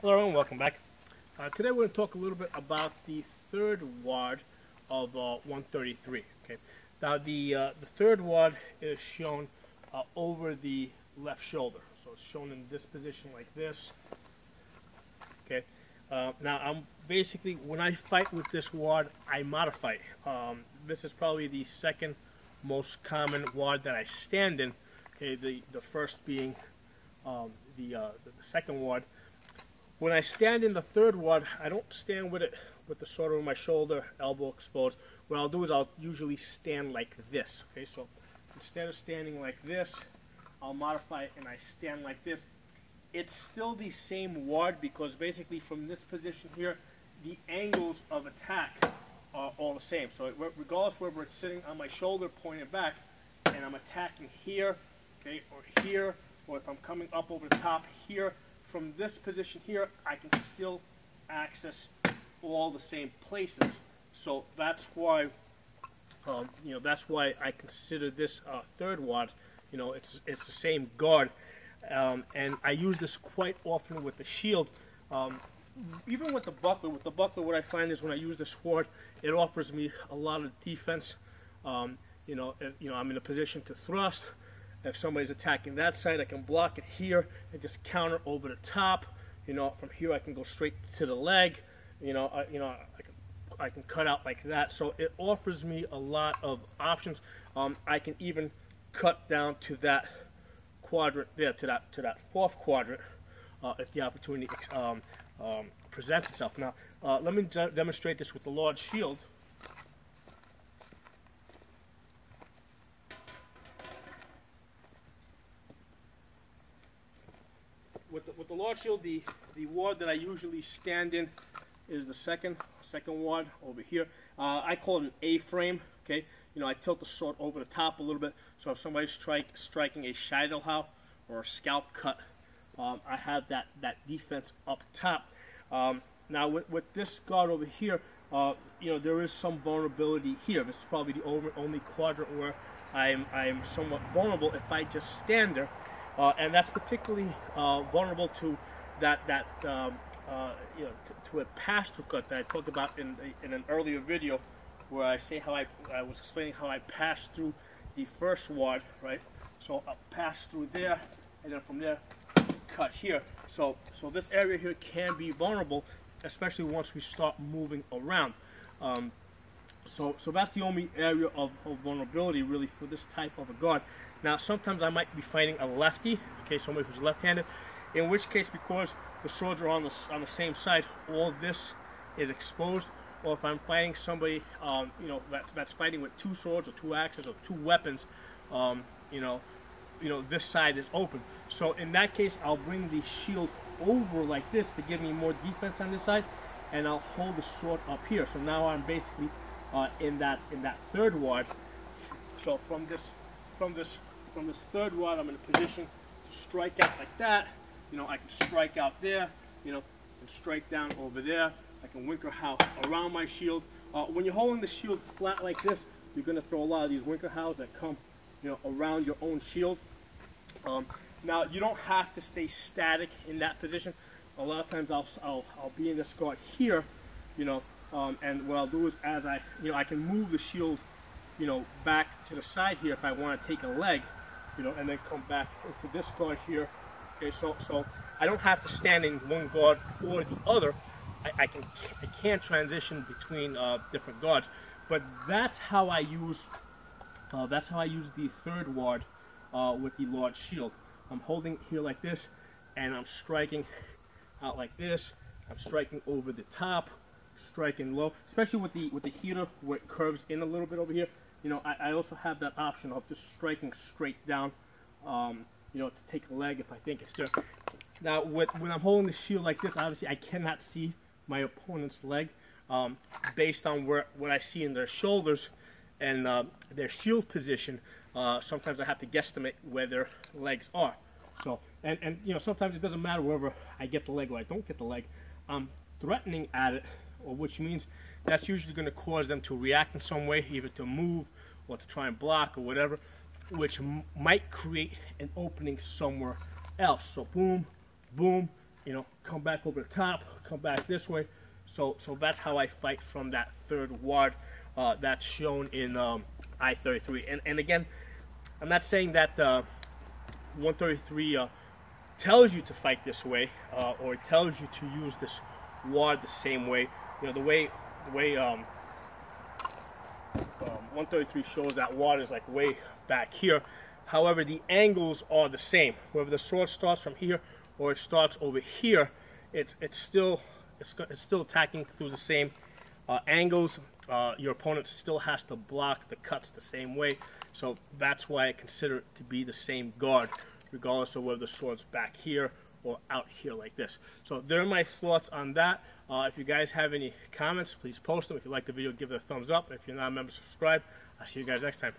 Hello and welcome back. Today we're going to talk a little bit about the third wad of 133. Okay. Now the third wad is shown over the left shoulder, so it's shown in this position like this. Okay. Now I'm basically, when I fight with this wad, I modify it. This is probably the second most common wad that I stand in. Okay. The first being the second wad. When I stand in the third wad, I don't stand with it with the sword over my shoulder, elbow exposed. What I'll do is I'll usually stand like this. Okay, so instead of standing like this, I'll modify it and I stand like this. It's still the same wad because basically from this position here, the angles of attack are all the same. So regardless whether it's sitting on my shoulder pointed back and I'm attacking here, okay, or here, or if I'm coming up over the top here, from this position here, I can still access all the same places. So that's why, that's why I consider this third wad. You know, it's the same guard, and I use this quite often with the shield. Even with the buckler. With the buckler, what I find is when I use this wad, it offers me a lot of defense. I'm in a position to thrust. If somebody's attacking that side, I can block it here and just counter over the top. From here I can go straight to the leg. I can cut out like that. So it offers me a lot of options. I can even cut down to that quadrant there, to that fourth quadrant, if the opportunity presents itself. Now, let me demonstrate this with the large shield. With the large shield, the wad that I usually stand in is the second wad over here. I call it an A-frame. Okay, I tilt the sword over the top a little bit, so if somebody's striking a Scheitelhau or a scalp cut, I have that defense up top. Now with this guard over here, there is some vulnerability here. This is probably the only quadrant where I'm somewhat vulnerable if I just stand there. And that's particularly vulnerable to to a pass-through cut that I talked about in an earlier video, where I say how I was explaining how I passed through the first wad, right? So I'll pass through there, and then from there, cut here. So this area here can be vulnerable, especially once we start moving around. So that's the only area of vulnerability really for this type of a guard. Now sometimes I might be fighting a lefty, okay, somebody who's left-handed, in which case, because the swords are on the same side, all this is exposed. Or if I'm fighting somebody, that's fighting with two swords or two axes or two weapons, this side is open. So in that case, I'll bring the shield over like this to give me more defense on this side, and I'll hold the sword up here. So now I'm basically in that third wad. So from this third wad, I'm in a position to strike out like that. I can strike out there, and strike down over there. I can Winkelhaus around my shield. When you're holding the shield flat like this, you're going to throw a lot of these Winkelhaus that come, around your own shield. Now, you don't have to stay static in that position. A lot of times I'll be in this guard here, and what I'll do is, as I can move the shield, back to the side here if I want to take a leg, and then come back into this guard here. Okay, so I don't have to stand in one guard or the other. I can transition between different guards, but that's how I use the third wad with the large shield. I'm holding here like this, and I'm striking out like this. I'm striking over the top, striking low, especially with the heater where it curves in a little bit over here. I also have that option of just striking straight down, to take a leg if I think it's there. Now, when I'm holding the shield like this, obviously I cannot see my opponent's leg based on what I see in their shoulders and their shield position. Sometimes I have to guesstimate where their legs are. So, and sometimes it doesn't matter whether I get the leg or I don't get the leg. I'm threatening at it, which means that's usually going to cause them to react in some way, either to move or to try and block or whatever, which might create an opening somewhere else. So boom, boom, you know, come back over the top, come back this way. So that's how I fight from that third ward that's shown in I-33. And again, I'm not saying that 133 tells you to fight this way, or it tells you to use this ward the same way. You know, the way 133 shows that ward is like way back here. However, the angles are the same. Whether the sword starts from here or it starts over here, it's still attacking through the same angles. Your opponent still has to block the cuts the same way. So that's why I consider it to be the same guard, regardless of whether the sword's back here or out here like this. So there are my thoughts on that. If you guys have any comments, please post them. If you like the video, give it a thumbs up. If you're not a member, subscribe. I'll see you guys next time.